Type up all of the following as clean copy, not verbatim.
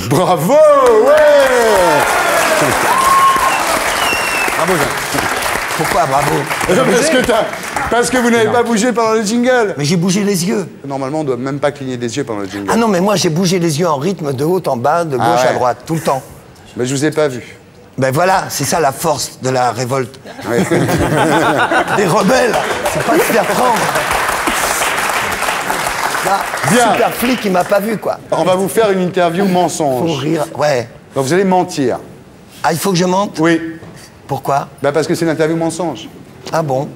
Bravo, ouais. Bravo, Jean. Pourquoi bravo? Parce que vous n'avez pas bougé pendant le jingle. Mais j'ai bougé les yeux. Normalement, on ne doit même pas cligner des yeux pendant le jingle. Ah non, mais moi j'ai bougé les yeux en rythme de haut en bas, de gauche à droite, tout le temps. Mais je vous ai pas vu. Ben voilà, c'est ça la force de la révolte. Oui. Des rebelles, c'est pas se faire prendre. Là, Bien. super flic, il m'a pas vu, quoi. On va vous faire une interview Faut mensonge. rire, ouais. Donc vous allez mentir. Ah, il faut que je mente? Oui. Pourquoi? Bah parce que c'est une interview mensonge. Ah bon?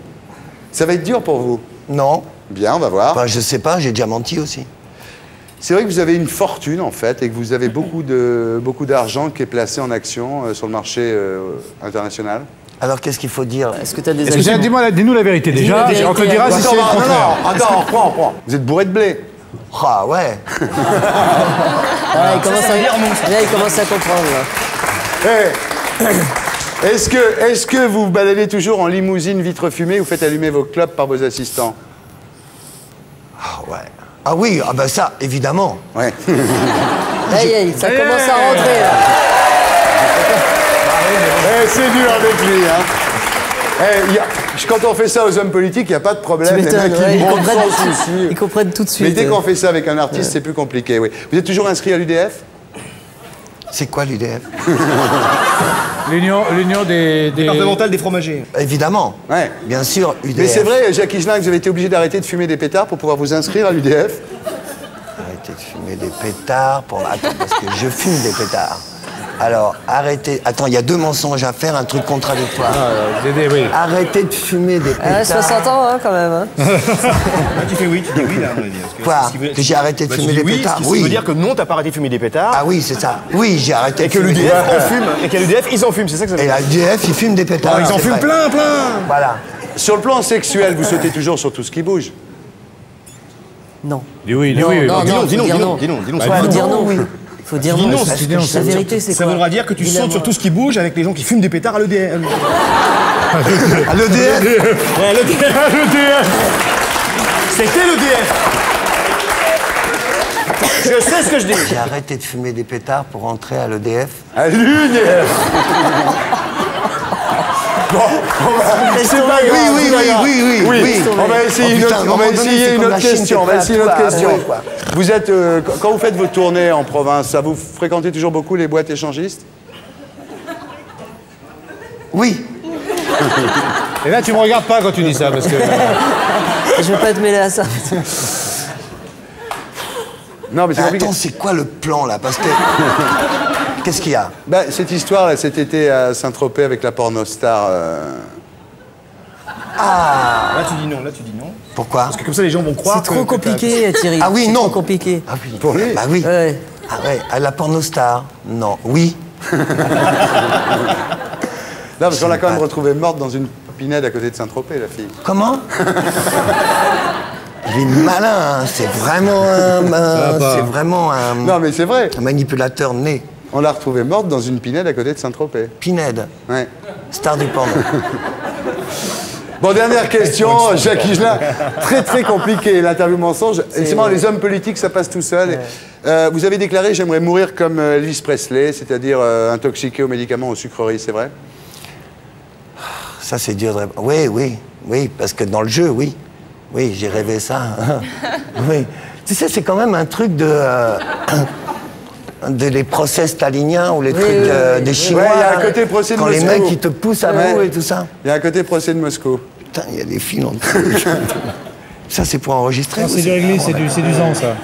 Ça va être dur pour vous. Non. Bien, on va voir. Enfin, je sais pas, j'ai déjà menti aussi. C'est vrai que vous avez une fortune en fait et que vous avez beaucoup d'argent qui est placé en action sur le marché international. Alors qu'est-ce qu'il faut dire? Est-ce que tu as des amis? Dis-nous la vérité déjà, vérité, on te dira si c'est le contraire. non, attends, on reprend. Vous êtes bourré de blé. Ah ouais. Ah, il commence à comprendre, là. Hey. Est-ce que vous baladez toujours en limousine vitre fumée ou faites allumer vos clopes par vos assistants? Ah ouais. Ah oui, ah ben ça, évidemment. Ouais. Ça commence à rentrer, là. C'est dur avec lui, hein. Quand on fait ça aux hommes politiques, il n'y a pas de problème. Les mecs, Ils comprennent tout de suite. Mais dès qu'on fait ça avec un artiste, c'est plus compliqué, oui. Vous êtes toujours inscrit à l'UDF? C'est quoi l'UDF? L'union des... Départementale des fromagers. Évidemment. Ouais. Bien sûr, UDF. Mais c'est vrai, Jacques Higelin, que vous avez été obligé d'arrêter de fumer des pétards pour pouvoir vous inscrire à l'UDF? Arrêtez de fumer des pétards pour... Attends, parce que je fume des pétards. Alors, arrêtez... Attends, il y a deux mensonges à faire, un truc contradictoire. oui. Arrêtez de fumer des pétards. Ah, 60 ans, hein, quand même. Hein. Tu fais oui, tu dis oui, là, à mon avis. Parce que Quoi? ce qui veut- Que j'ai arrêté de Bah, tu fumer dis des oui, pétards? ce qui veut dire que non, t'as pas arrêté de fumer des pétards. Ah oui, c'est ça. Oui, j'ai arrêté Et de que fumer des l'UDF pétards. en fume. Et qu'à l'UDF, ils en fument, c'est ça que ça veut Et dire. la UDF, ils fument des pétards. Ils en c'est fument vrai. plein. Voilà. Sur le plan sexuel, vous sautez toujours sur tout ce qui bouge? Non. Dis oui, Non, oui. non, Dis non, faut dis non, dire dis non. non, dis non, dis non. Faut dire non, oui. Faut dire Dis non. non, Parce dis que non, la vérité, c'est Ça quoi? voudra dire que tu sautes sur tout ce qui bouge avec les gens qui fument des pétards à l'EDF. À l'EDF? Ouais, l'EDF. C'était l'EDF. Je sais ce que je dis. J'ai arrêté de fumer des pétards pour rentrer à l'EDF. À l'UDF. C'est pas grave. Oui. On va essayer Oh, putain, on va essayer une autre question. On va essayer une autre question. Quoi. Vous êtes, quand vous faites vos tournées en province, ça vous fréquentez toujours beaucoup les boîtes échangistes? Oui. Et là, tu me regardes pas quand tu dis ça, parce que... Je veux pas te mêler à ça. Non, mais c'est compliqué. Attends, c'est quoi le plan là? Parce que. Qu'est-ce qu'il y a? Bah, cette histoire là, cet été à Saint-Tropez avec la pornostar. Là, tu dis non. Pourquoi? Parce que comme ça, les gens vont croire. C'est trop compliqué, Thierry. Ah oui, C'est non. trop compliqué. Ah oui. Pour lui? Bah oui. Ouais. Ah ouais, à la pornostar? Non. Oui. Non, parce qu'on l'a quand même pas. retrouvée morte dans une pinède à côté de Saint-Tropez, la fille. Comment? Il est malin, hein. C'est vraiment un Non, mais c'est vrai. manipulateur né. On l'a retrouvée morte dans une pinède à côté de Saint-Tropez. Pinède, Ouais. star du porno. Bon, dernière question, Jacques Higelin. Très compliqué, l'interview mensonge. Et c'est marrant, les hommes politiques, ça passe tout seul. Vous avez déclaré « J'aimerais mourir comme Elvis Presley », c'est-à-dire intoxiqué aux médicaments, aux sucreries, c'est vrai? Ça, c'est dur de répondre. Oui, parce que dans le jeu, oui. Oui, j'ai rêvé ça. Oui. Tu sais, c'est quand même un truc de les procès staliniens ou les trucs des Chinois. Ouais, il y a un côté procès de quand Moscou. les mecs, ils te poussent à bout Ouais. et tout ça. Il y a un côté procès de Moscou. Putain, il y a des fils en dessous. Ça, c'est pour enregistrer. Non, c'est du réglisse, c'est du sang, ça.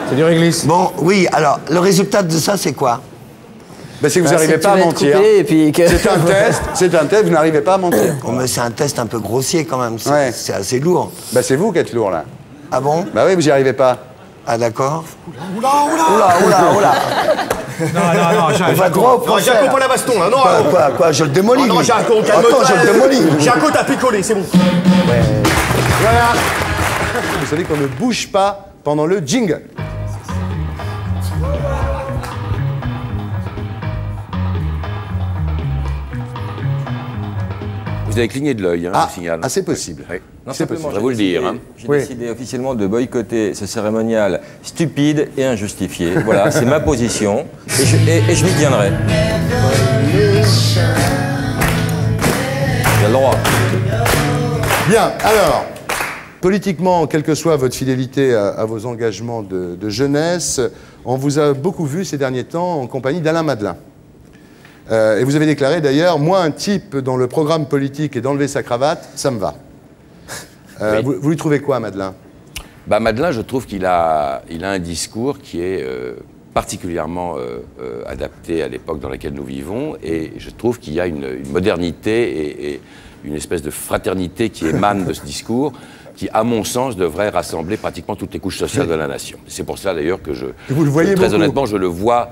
C'est du réglisse. Bon, oui, alors, le résultat de ça, c'est quoi? Ben, c'est que vous C'est n'arrivez que pas à tu vas être mentir. coupé et puis que... C'est un test, vous n'arrivez pas à mentir. Bon, mais c'est un test un peu grossier quand même. Ouais. C'est assez lourd. Bah c'est vous qui êtes lourd là. Ah bon? Bah oui, vous n'y arrivez pas. Ah d'accord. Oula. Oula. Non, On va droit au Non, procès. Jaco, là. pas la baston, là. Non, Quoi, je le démolis. non, lui. Jaco, Attends, je le démolis. Jaco, t'as picolé, c'est bon. Voilà. Vous savez qu'on ne bouge pas pendant le jingle. vous avez cligné de l'œil, hein, je vous signale. Ah, c'est possible. Oui. Non, C'est simplement, possible. Je vais vous le dire. Hein. J'ai Oui. décidé officiellement de boycotter ce cérémonial stupide et injustifié. Voilà, c'est ma position et je m'y tiendrai. J'ai le droit. Bien, alors, politiquement, quelle que soit votre fidélité à vos engagements de jeunesse, on vous a beaucoup vu ces derniers temps en compagnie d'Alain Madelin. Et vous avez déclaré d'ailleurs, moi, un type dans le programme politique et d'enlever sa cravate, ça me va. Oui. Vous lui trouvez quoi, Madelin? Bah, Madelin, je trouve qu'il a un discours qui est particulièrement adapté à l'époque dans laquelle nous vivons, et je trouve qu'il y a une modernité et une espèce de fraternité qui émane de ce discours, qui, à mon sens, devrait rassembler pratiquement toutes les couches sociales de la nation. C'est pour ça, d'ailleurs, que vous le voyez très beaucoup. honnêtement, je le vois,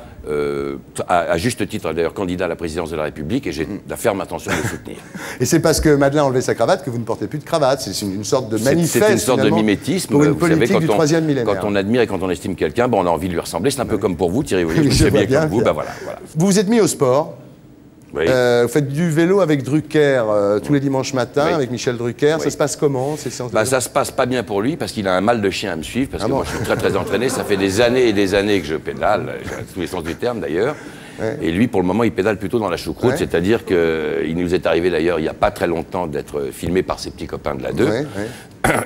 à juste titre, d'ailleurs, candidat à la présidence de la République, et j'ai la ferme intention de le soutenir. Et c'est parce que Madelin a enlevé sa cravate que vous ne portez plus de cravate. C'est une sorte de manifeste, C'est une sorte de finalement, mimétisme. pour une Vous savez, politique du troisième millénaire. quand on admire et quand on estime quelqu'un, bon, on a envie de lui ressembler. C'est un peu comme pour vous, Thierry. Vous voyez, Oui, je je me vois sais bien bien, comme vous. bien. Ben voilà. Vous vous êtes mis au sport. Oui. Vous faites du vélo avec Drucker tous les dimanches matins, Oui. avec Michel Drucker. Ça Oui. se passe comment, ces séances de Bah, vélo? ça se passe pas bien pour lui parce qu'il a un mal de chien à me suivre, parce Ah que bon moi je suis très très entraîné, ça fait des années et des années que je pédale, dans tous les sens du terme d'ailleurs. Ouais. Et lui, pour le moment, il pédale plutôt dans la choucroute, Ouais. c'est-à-dire qu'il nous est arrivé d'ailleurs il n'y a pas très longtemps d'être filmé par ses petits copains de la 2. Ouais, ouais.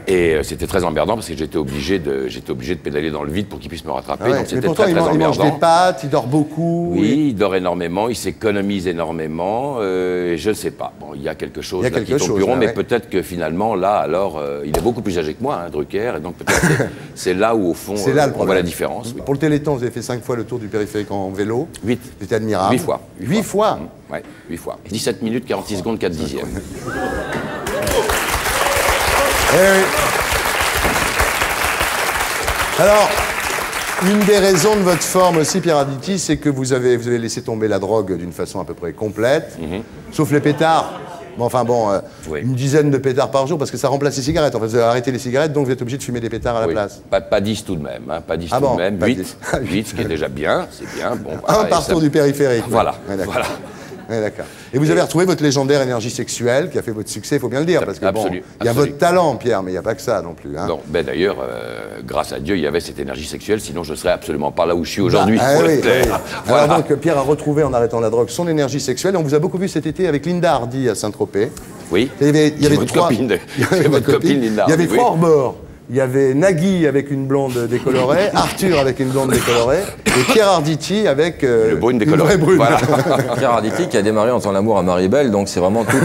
Et c'était très emmerdant parce que j'étais obligé de pédaler dans le vide pour qu'il puisse me rattraper. Ah ouais. Donc Mais c'était pourtant, très il très mange emmerdant. des pâtes, il dort beaucoup. Oui, il dort énormément, il s'économise énormément, je ne sais pas. Bon, il y a quelque chose, Il y a là quelque qui tourne chose, plus rond, là, mais ouais. peut-être que finalement, là, alors, il est beaucoup plus âgé que moi, hein, Drucker, et donc peut-être c'est là où, au fond, C'est là le on voit problème. la différence. Oui. Pour le Téléthon, vous avez fait 5 fois le tour du périphérique en vélo. 8. C'était admirable. 8 fois. 8 fois. Ouais, 8 fois. 17 minutes, 46 secondes, 4 dixièmes. Eh oui. Alors, une des raisons de votre forme aussi, Pierre Arditi, c'est que vous avez laissé tomber la drogue d'une façon à peu près complète, sauf les pétards. Mais enfin bon, Oui. une dizaine de pétards par jour, parce que ça remplace les cigarettes. En fait, vous avez arrêté les cigarettes, donc vous êtes obligé de fumer des pétards à la Oui. place. Pas 10 tout de même, hein, pas 10 Ah tout bon, de même, pas 8, 10. 8, ce qui est déjà bien, c'est bien. Bon, Un voilà, par et ça- tour du périphérique. Voilà, Ouais, d'accord. voilà. Ouais, d'accord. Et vous avez retrouvé votre légendaire énergie sexuelle qui a fait votre succès, il faut bien le dire, parce que bon, Absolu, il y a absolu. votre talent, Pierre, mais il n'y a pas que ça non plus. Hein. Non, ben d'ailleurs, grâce à Dieu, il y avait cette énergie sexuelle, sinon je ne serais absolument pas là où je suis aujourd'hui. Ah, pour oui, le taire. oui. Voilà. Alors donc, Pierre a retrouvé, en arrêtant la drogue, son énergie sexuelle. Et on vous a beaucoup vu cet été avec Linda Hardy à Saint-Tropez. Oui. Il y avait C'est votre copine, il y avait c'est votre votre copine, Linda Il y avait Hardy, trois oui. rebords. Il y avait Nagui avec une blonde décolorée, Arthur avec une blonde décolorée, et Pierre Arditi avec Le brune une décoloré. vraie brune. Voilà. Pierre Arditi qui a démarré en faisant l'amour à Maribel, donc c'est vraiment tout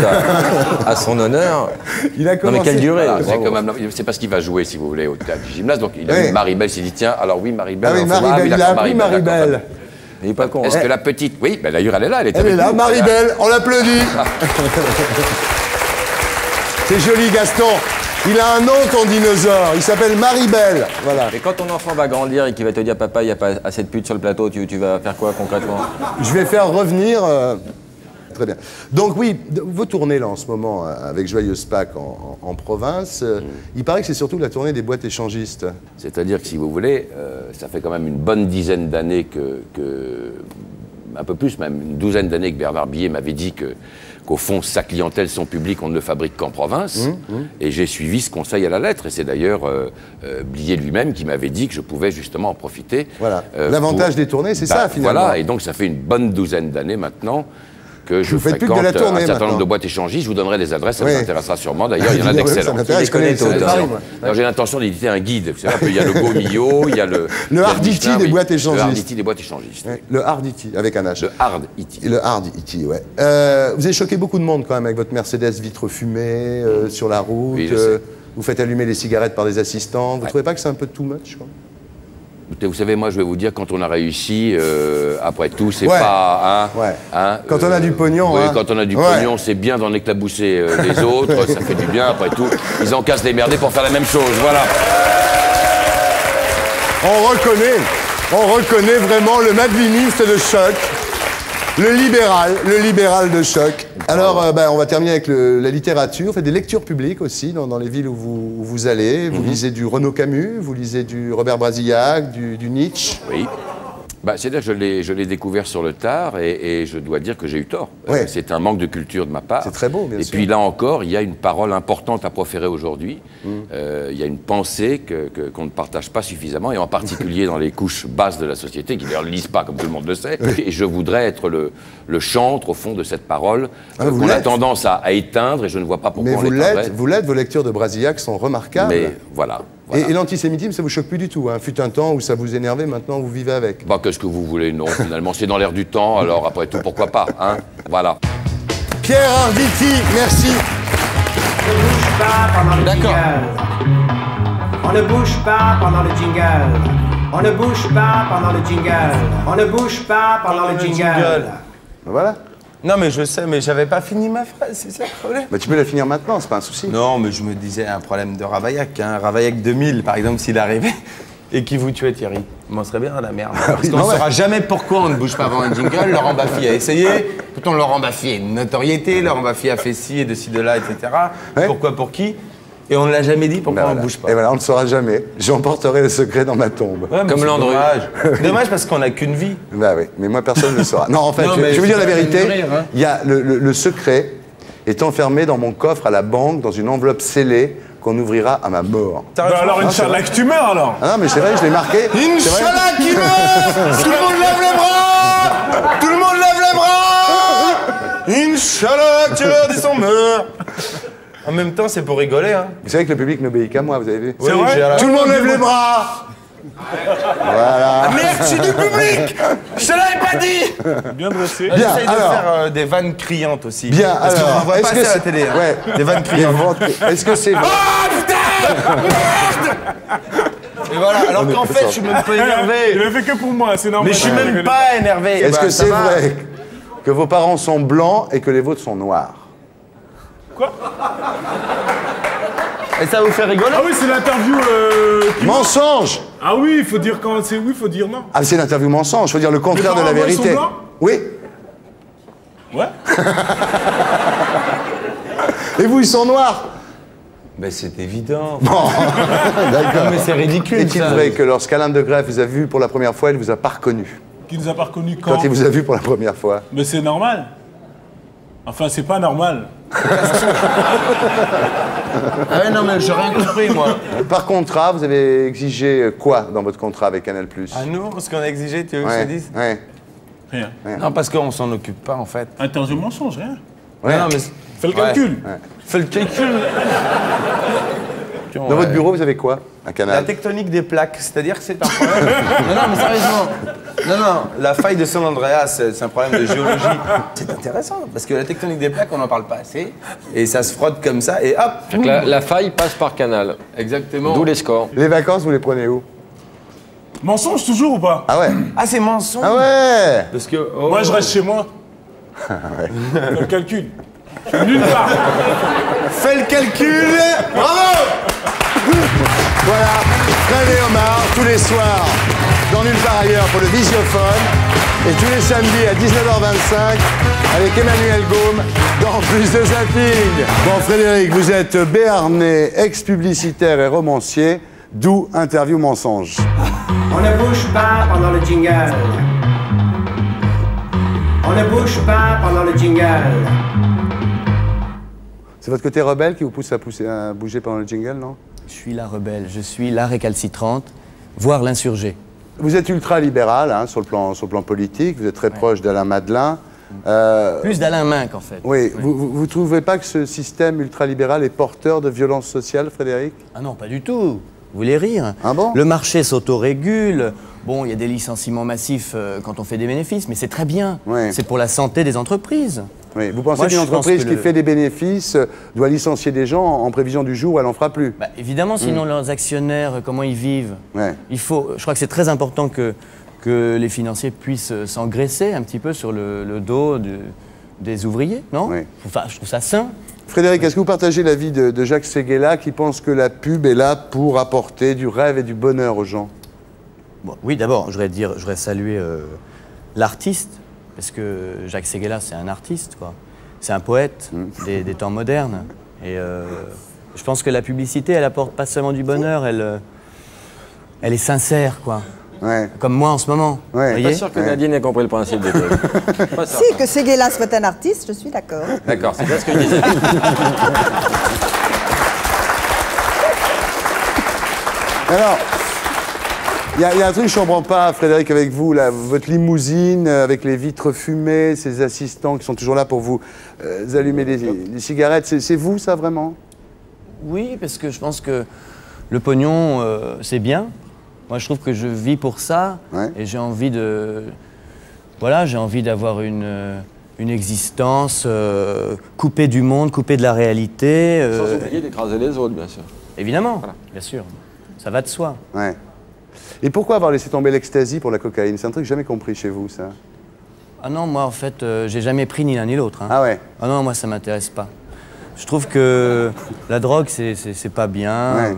à son honneur. Il a Non commencé. mais quelle durée Voilà, c'est bravo. quand même, c'est parce qu'il va jouer, si vous voulez, au théâtre du gymnase. Donc il a Oui. vu Maribel, il s'est dit tiens, alors oui, Maribel. Ah oui, alors, faut- Maribel, il a d'accord, appris d'accord. Maribel. Il est pas con. Est-ce hein. que la petite. Oui, ben d'ailleurs, elle est là, elle est Elle avec est là, nous. Maribel, on l'applaudit. C'est joli, Gaston. Il a un nom, ton dinosaure. Il s'appelle Maribel. Voilà. Mais quand ton enfant va grandir et qu'il va te dire papa, il n'y a pas assez de putes sur le plateau, tu vas faire quoi concrètement? Je vais faire revenir. Très bien. Donc oui, vos tournées là en ce moment avec Joyeuse Pâques en province, il paraît que c'est surtout la tournée des boîtes échangistes. C'est-à-dire que si vous voulez, ça fait quand même une bonne dizaine d'années un peu plus même, une douzaine d'années que Bernard Billet m'avait dit qu'au fond, sa clientèle, son public, on ne le fabrique qu'en province. Et j'ai suivi ce conseil à la lettre. Et c'est d'ailleurs Billet lui-même qui m'avait dit que je pouvais justement en profiter. Voilà. L'avantage des tournées, c'est ça, finalement. Voilà, et donc ça fait une bonne douzaine d'années maintenant que je vous faites plus que de fréquente la tournée, un certain maintenant. nombre de boîtes échangistes. Je vous donnerai des adresses, ça Oui. vous intéressera sûrement. D'ailleurs, il y en a Oui, ça d'excellents. m'intéresse, je connais les connaît, de Paris, moi. Alors, j'ai l'intention d'éditer un guide. Vous savez, un peu, il y a le Gomillot, il y a le... il y a le Arditi Michelin, des oui. boîtes échangistes. Le Arditi des boîtes échangistes. Ouais, le Arditi, avec un H. Le Hard Iti. Le Arditi, ouais. Vous avez choqué beaucoup de monde quand même avec votre Mercedes vitre fumée sur la route. Oui, je sais. Vous faites allumer les cigarettes par des assistants. Vous trouvez pas que c'est un peu too much quoi? Écoutez, vous savez, moi, je vais vous dire, quand on a réussi, après tout, c'est Ouais. pas... Ouais. hein, Quand on a du pognon, Oui, hein. quand on a du Ouais. pognon, c'est bien d'en éclabousser les autres, ça fait du bien, après tout. Ils en cassent les merdés pour faire la même chose, voilà. On reconnaît vraiment le madliniste de choc, le libéral de choc. Alors, on va terminer avec la littérature. Vous faites des lectures publiques aussi dans les villes où vous allez. Vous lisez du Renaud Camus, vous lisez du Robert Brasillac, du Nietzsche. Oui. C'est-à-dire que je l'ai découvert sur le tard et je dois dire que j'ai eu tort. Ouais. C'est un manque de culture de ma part. C'est très beau, bien et sûr. puis là encore, il y a une parole importante à proférer aujourd'hui. Il y a une pensée qu'on ne partage pas suffisamment, et en particulier dans les couches basses de la société, qui d'ailleurs ne lisent pas, comme tout le monde le sait. Et je voudrais être le chantre, au fond, de cette parole vous qu'on a l'êtes. tendance à éteindre, et je ne vois pas pourquoi Mais on vous l'éteindrait. l'êtes, vos lectures de Brasillac sont remarquables. Mais voilà. Et l'antisémitisme, ça vous choque plus du tout. Hein. Fut un temps où ça vous énervait, maintenant vous vivez avec. Qu'est-ce que vous voulez? Non, finalement, c'est dans l'air du temps, alors après tout, pourquoi pas, hein? Voilà. Pierre Arditi, merci. On ne bouge pas pendant le jingle. On ne bouge pas pendant le jingle. On ne bouge pas pendant le jingle. On ne bouge pas pendant le jingle. Voilà. Non, mais je sais, mais j'avais pas fini ma phrase, c'est ça le problème. Tu peux la finir maintenant, c'est pas un souci. Non, mais je me disais un problème de Ravaillac. Hein. Ravaillac 2000, par exemple, s'il arrivait et qui vous tuait, Thierry. On serait bien dans la merde. Parce qu'on ne saura jamais pourquoi on ne bouge pas avant un jingle. Laurent Baffy a essayé. Pourtant, Laurent Baffy a une notoriété. Laurent Baffy a fait ci et de ci, de là, etc. Ouais. Pourquoi, pour qui? Et on ne l'a jamais dit pourquoi on ne bouge pas. Et voilà, on ne le saura jamais. J'emporterai le secret dans ma tombe. Ouais, mais Comme c'est Landru. dommage. Dommage parce qu'on n'a qu'une vie. Bah oui, mais moi personne ne le saura. Non, en fait, Non, je mais vais vous dire la c'est pas vérité. la peine de rire, hein. Il y a le secret est enfermé dans mon coffre à la banque, dans une enveloppe scellée qu'on ouvrira à ma mort. alors, c'est Inch'Allah, que tu meurs alors. Ah non, mais c'est vrai, je l'ai marqué. C'est vrai. Inch'Allah qui meurt. Tout le monde lève les bras. Tout le monde lève les bras. Inch'Allah, tueur des sans meurt. En même temps, c'est pour rigoler, hein. Vous savez que le public n'obéit qu'à moi, vous avez vu? Oui, vrai j'ai la- Tout le monde lève les bras. Voilà. Merde, je suis du public. Je te l'avais pas dit. Bien dressé. Bien, J'essaye de alors. faire des vannes criantes aussi. Bien, Parce qu'on alors, en voit est-ce pas que assez à la c'est- télé. Hein. Ouais. Des vannes criantes. Est-ce que c'est vrai? Et voilà, alors qu'en fait, je suis même pas Il énervé. le fait que pour moi, c'est normal. Mais je suis même pas énervé. Est-ce Bah, que ça c'est va. vrai que vos parents sont blancs et que les vôtres sont noirs? Et ça vous fait rigoler? Ah oui, c'est l'interview. Mensonge! Ah oui, il faut dire quand c'est oui, il faut dire non. Ah, c'est l'interview mensonge, faut dire le contraire de la parents, moi, ils sont vérité. blancs Oui. Ouais. Et vous, ils sont noirs? Ben c'est évident. Bon, d'accord. Non, mais c'est ridicule. Est-il ça. vrai que lorsqu'Alain de Greff vous a vu pour la première fois, il vous a pas reconnu? Qui nous a pas reconnus quand? Quand il vous a vu pour la première fois? Mais c'est normal. Enfin, c'est pas normal. Ah ouais, non, mais j'ai rien compris, moi. Par contrat, vous avez exigé quoi dans votre contrat avec Canal+. Ah nous, ce qu'on a exigé, tu veux que je te Ouais, dise? ouais. Rien. Non, parce qu'on s'en occupe pas, en fait. Interview mensonge, rien. Ouais. Non, mais... Fais le calcul. Fais le calcul. Dans votre bureau, vous avez quoi? Un La canal? tectonique des plaques, c'est-à-dire que c'est un problème. non, mais sérieusement. Non, la faille de San Andreas, c'est un problème de géologie. C'est intéressant, parce que la tectonique des plaques, on n'en parle pas assez. Et ça se frotte comme ça, et hop. Fait que la faille passe par canal. Exactement. D'où les scores. Les vacances, vous les prenez où? Mensonge toujours ou pas? Ah ouais? Ah, c'est mensonge. Ah ouais! Parce que. oh. Moi, je reste chez moi. Fais le calcul. Je suis nulle part. Fais le calcul! Bravo! Voilà, Fred et Omar, tous les soirs, dans Nulle part ailleurs pour le Visiophone. Et tous les samedis à 19h25, avec Emmanuel Gaume, dans Plus de Zapping. Bon, Frédéric, vous êtes béarnais, ex-publicitaire et romancier, d'où Interview Mensonge. On ne bouge pas pendant le jingle. On ne bouge pas pendant le jingle. C'est votre côté rebelle qui vous pousse à bouger pendant le jingle, non? Je suis la rebelle, je suis la récalcitrante, voire l'insurgée. Vous êtes ultra-libéral hein, sur le plan politique, vous êtes très proche d'Alain Madelin. Plus d'Alain Minc, en fait. Oui, vous ne trouvez pas que ce système ultralibéral est porteur de violence sociale, Frédéric? Ah non, pas du tout. Vous voulez rire? Ah bon? Le marché s'autorégule. Bon, il y a des licenciements massifs quand on fait des bénéfices, mais c'est très bien. Ouais. C'est pour la santé des entreprises. Oui, vous pensez Moi, qu'une je pense entreprise que qui le- fait des bénéfices doit licencier des gens en prévision du jour où elle n'en fera plus? Bah, évidemment, sinon leurs actionnaires, comment ils vivent? Ouais. Je crois que c'est très important que les financiers puissent s'engraisser un petit peu sur le dos des ouvriers, non? Oui. Enfin, je trouve ça sain. Frédéric, est-ce que vous partagez l'avis de Jacques Séguéla qui pense que la pub est là pour apporter du rêve et du bonheur aux gens? Bon, oui, d'abord, je voudrais saluer l'artiste, parce que Jacques Séguéla, c'est un artiste, quoi. C'est un poète des temps modernes. Et je pense que la publicité, elle apporte pas seulement du bonheur, elle est sincère, quoi. Ouais. Comme moi en ce moment. Ouais. Vous Pas voyez sûr que Nadine ait compris le principe des choses. Pas certain. Si, que Séguéla soit un artiste, je suis d'accord. D'accord, c'est bien ce que je disais. Alors, il y a un truc que je ne comprends pas, Frédéric, avec vous, là, votre limousine, avec les vitres fumées, ces assistants qui sont toujours là pour vous allumer des cigarettes. C'est vous, ça, vraiment? Oui, parce que je pense que le pognon, c'est bien. Moi, je trouve que je vis pour ça. Ouais. Et j'ai envie de... Voilà, j'ai envie d'avoir une existence coupée du monde, coupée de la réalité. Sans oublier d'écraser les autres, bien sûr. Évidemment, Voilà. bien sûr. Ça va de soi. Ouais. Et pourquoi avoir laissé tomber l'ecstasy pour la cocaïne? C'est un truc que j'ai jamais compris chez vous, ça. Ah non, moi, en fait, j'ai jamais pris ni l'un ni l'autre. Hein. Ah ouais? Ah non, moi, ça m'intéresse pas. Je trouve que la drogue, c'est pas bien. Ouais.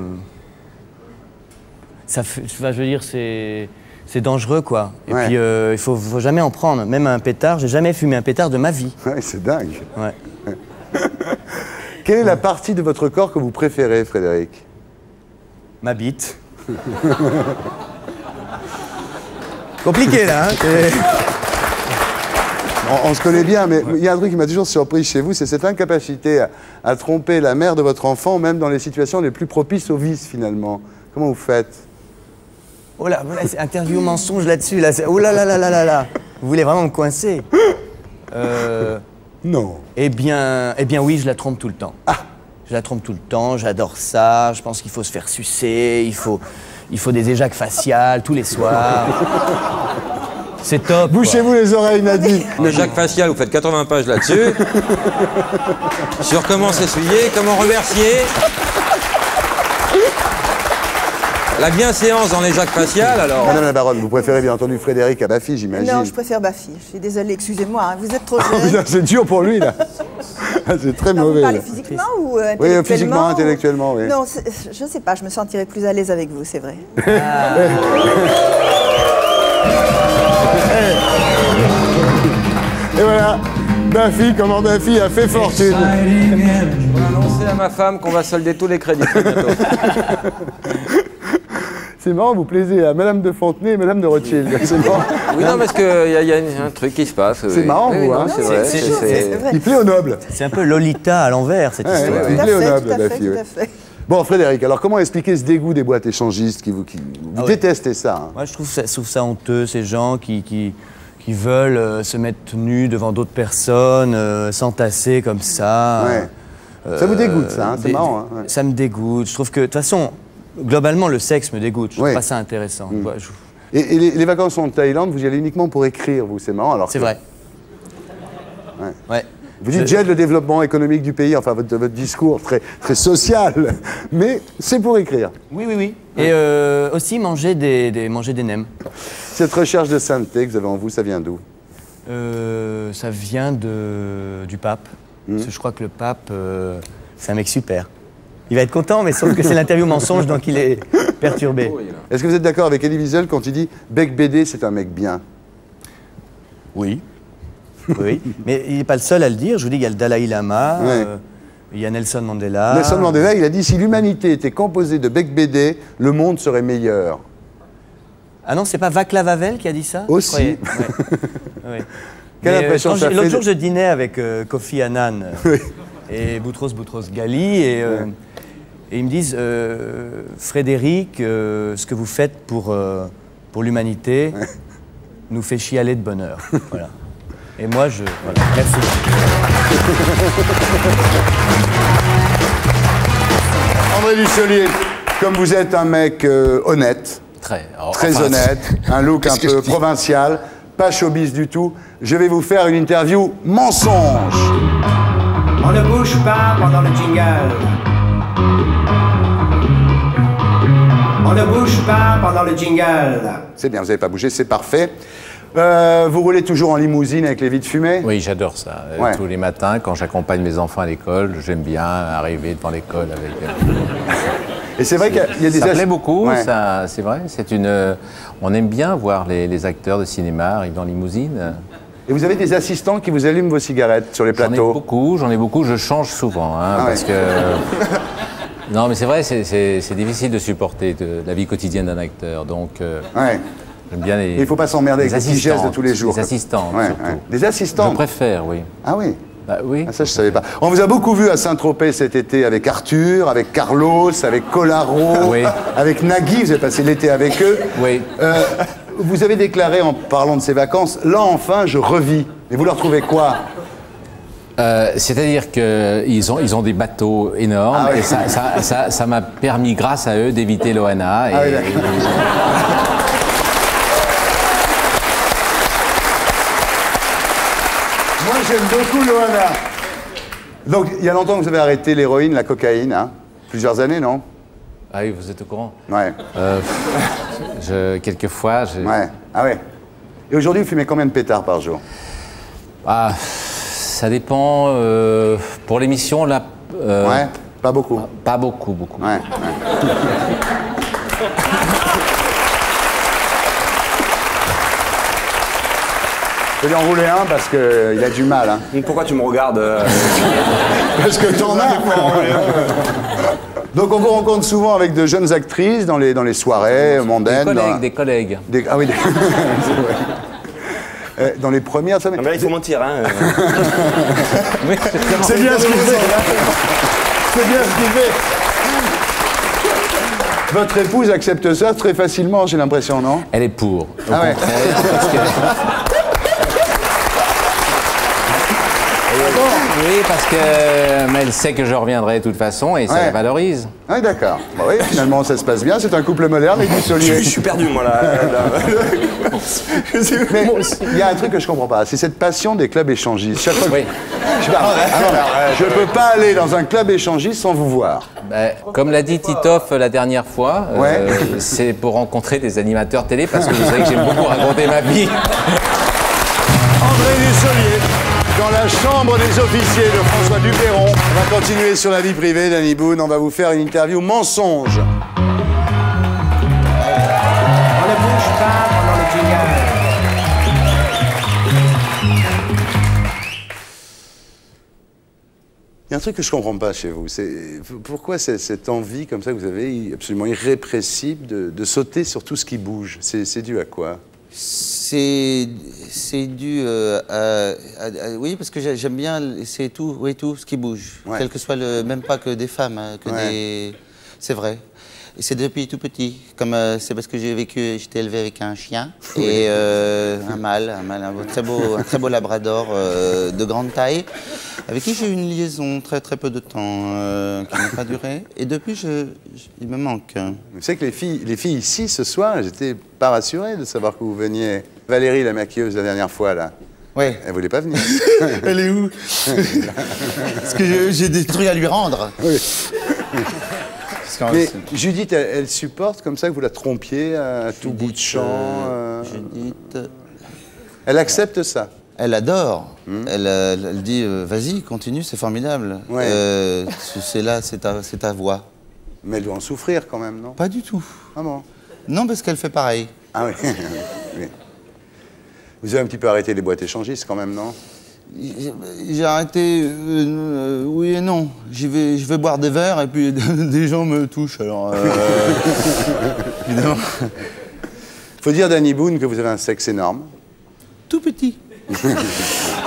Ça fait, enfin, je veux dire, c'est dangereux, quoi. Et Ouais. puis, il faut jamais en prendre. Même un pétard, j'ai jamais fumé un pétard de ma vie. Ouais, c'est dingue. Ouais. Quelle est la partie de votre corps que vous préférez, Frédéric? Ma bite. Compliqué, là. Hein, On se connaît bien, mais il y a un truc qui m'a toujours surpris chez vous, c'est cette incapacité à tromper la mère de votre enfant, même dans les situations les plus propices au vice, finalement. Comment vous faites? Oh là, voilà, c'est interview mensonge là-dessus. Là. Oh là là là là là là. Vous voulez vraiment me coincer? Non. Eh bien oui, je la trompe tout le temps. Je la trompe tout le temps, j'adore ça. Je pense qu'il faut se faire sucer, il faut des éjacs faciales tous les soirs. C'est top. Bouchez-vous les oreilles, Nadine. Le Jacques facial, vous faites 80 pages là-dessus. Sur comment s'essuyer, comment remercier. La bienséance dans les Jacques faciales, alors. Madame la baronne, vous préférez bien entendu Frédéric à Baffy, j'imagine. Non, je préfère Baffy. Je suis désolée, excusez-moi, hein, vous êtes trop Oh, jeune. putain, c'est dur pour lui, là. C'est très Non, mauvais. vous parlez là. physiquement ou intellectuellement? physiquement, intellectuellement, oui. Non, je sais pas, je me sentirais plus à l'aise avec vous, c'est vrai. Et voilà, Baffy, comment Baffy a fait fortune. Je vais annoncer à ma femme qu'on va solder tous les crédits très bientôt. C'est marrant, vous plaisez à Madame de Fontenay et Madame de Rothschild. C'est marrant. Oui, non, parce qu'il y a un truc qui se passe. C'est marrant, oui, vous, non, hein. c'est vrai. C'est vrai. Il plaît aux nobles. C'est un peu Lolita à l'envers, cette Ouais, histoire. ouais. Il Tout à plaît aux fait, nobles, tout à fait, Baffy, tout oui. à fait. Bon, Frédéric, alors comment expliquer ce dégoût des boîtes échangistes qui vous Ah ouais. détestez ça, hein? Moi, je trouve ça honteux, ces gens qui veulent se mettre nus devant d'autres personnes, s'entasser comme ça. Ouais. Ça vous dégoûte, ça, hein, c'est marrant, hein, ouais. Ça me dégoûte. Je trouve que, de toute façon, globalement, le sexe me dégoûte. Je trouve Ouais. pas ça intéressant. Mm. Ouais, Et les vacances en Thaïlande, vous y allez uniquement pour écrire, vous, c'est marrant. Alors c'est que- vrai. Ouais. Ouais. Vous dites j'aide le développement économique du pays, enfin votre discours très, très social, mais c'est pour écrire. Oui, oui, oui. Et aussi manger des nems. Cette recherche de sainteté que vous avez en vous, ça vient d'où? Ça vient du pape. Parce que je crois que le pape, c'est un mec super. Il va être content, mais sauf que c'est l'interview mensonge, donc il est perturbé. Est-ce que vous êtes d'accord avec Elie Wiesel quand il dit Bec BD, c'est un mec bien? Oui. Oui. Mais il n'est pas le seul à le dire. Je vous dis, il y a le Dalai Lama, Ouais. il y a Nelson Mandela. Nelson Mandela, il a dit si l'humanité était composée de Bec BD, le monde serait meilleur. Ah non, c'est pas Václav Havel qui a dit ça? Aussi. Je croyais. Ouais. Ouais. Quelle Mais, impression quand ça l'autre fait jour, de- je dînais avec Kofi Annan Oui. et Boutros Ghali et ils me disent Frédéric, ce que vous faites pour l'humanité nous fait chialer de bonheur. Voilà. Et moi, voilà. Merci. André Dussolier, comme vous êtes un mec honnête, très honnête, un look un peu provincial, pas showbiz du tout, je vais vous faire une interview mensonge. On ne bouge pas pendant le jingle. On ne bouge pas pendant le jingle. C'est bien, vous n'avez pas bougé, c'est parfait. Vous roulez toujours en limousine avec les vitres fumées? Oui, j'adore ça. Ouais. Tous les matins, quand j'accompagne mes enfants à l'école, j'aime bien arriver devant l'école avec... Et c'est vrai qu'il y a des... Ça plaît beaucoup, Ouais. ça, c'est vrai. On aime bien voir les acteurs de cinéma arriver en limousine. Et vous avez des assistants qui vous allument vos cigarettes sur les plateaux? J'en ai beaucoup, je change souvent, hein, Ah ouais. parce que... Non, mais c'est vrai, c'est difficile de supporter la vie quotidienne d'un acteur, donc... Ouais. J'aime bien les. Il ne faut pas s'emmerder avec les petits gestes de tous les jours. Des assistantes. Ouais, surtout. ouais. Des assistantes. Je préfère, oui. Ah oui. Bah, oui. Ah, ça, je ne savais pas. On vous a beaucoup vu à Saint-Tropez cet été avec Arthur, avec Carlos, avec Colaro, Oui. avec Nagui. Vous avez passé l'été avec eux. Oui. Vous avez déclaré en parlant de ces vacances, là enfin je revis. Et vous leur trouvez quoi? C'est-à-dire qu'ils ont des bateaux énormes Ah oui. et ça m'a permis, grâce à eux, d'éviter l'ONA. Ah oui, d'accord. Moi j'aime beaucoup l'ONA. Donc il y a longtemps que vous avez arrêté l'héroïne, la cocaïne, hein? Plusieurs années, non? Ah oui, vous êtes au courant? Ouais. Quelquefois, Ouais. Ah ouais. Et aujourd'hui, vous fumez combien de pétards par jour? Ah, ça dépend. Pour l'émission, là. Ouais. Pas beaucoup. Pas beaucoup, beaucoup. Ouais. Je vais lui enrouler un parce qu'il a du mal. Hein. Pourquoi tu me regardes Parce que t'en as. Donc on vous rencontre souvent avec de jeunes actrices dans les soirées mondaines. Des collègues. Ah oui, c'est vrai. Dans les premières... Ça, mais... Là, il faut mentir, hein. C'est bien ce qu'il fait. C'est bien ce qu'il fait. Votre épouse accepte ça très facilement, j'ai l'impression, non? Elle est pour. Au Ah ouais. contraire, parce que... Oui, parce que mais elle sait que je reviendrai de toute façon et ça la valorise. Ah d'accord. Bah oui, finalement ça se passe bien, c'est un couple moderne et du solier. Je suis perdu, moi, là. Mais il y a un truc que je comprends pas, c'est cette passion des clubs échangistes. Chaque fois que... Oui. Je peux pas aller dans un club échangiste sans vous voir. Ben, comme l'a dit Titoff la dernière fois, Ouais. c'est pour rencontrer des animateurs télé parce que vous savez que j'aime beaucoup raconter ma vie. André Dussolier, dans la chambre des officiers de François Dupeyron. On va continuer sur la vie privée d'Annie Boone. On va vous faire une interview mensonge. On ne bouge pas pendant le jingle. Il y a un truc que je comprends pas chez vous. C'est pourquoi cette envie comme ça que vous avez absolument irrépressible de sauter sur tout ce qui bouge. C'est dû à quoi? C'est dû oui, parce que j'aime bien, c'est tout, oui, tout ce qui bouge. Ouais. Quel que soit même pas que des femmes, hein, que des... C'est vrai. Et c'est depuis tout petit. Comme c'est parce que j'étais élevé avec un chien et un mâle, un très beau labrador de grande taille, avec qui j'ai eu une liaison très peu de temps, qui n'a pas duré. Et depuis, il me manque. Vous savez que les filles ici ce soir, j'étais pas rassuré de savoir que vous veniez. Valérie, la maquilleuse, la dernière fois là. Oui. Elle voulait pas venir. Elle est où? Parce que j'ai des trucs à lui rendre. Oui. Mais Judith, elle supporte comme ça que vous la trompiez à tout bout de champ. Judith. Elle accepte ça. Elle adore. Elle dit vas-y, continue, c'est formidable. Ouais. C'est là, c'est ta voix. Mais elle doit en souffrir quand même, non? Pas du tout. Ah bon? Non, parce qu'elle fait pareil. Ah oui. Oui. Vous avez un petit peu arrêté les boîtes échangistes quand même, non? J'ai arrêté, oui et non. Je vais boire des verres et puis des gens me touchent. Alors, évidemment. Faut dire d'Annie Boone que vous avez un sexe énorme. Tout petit.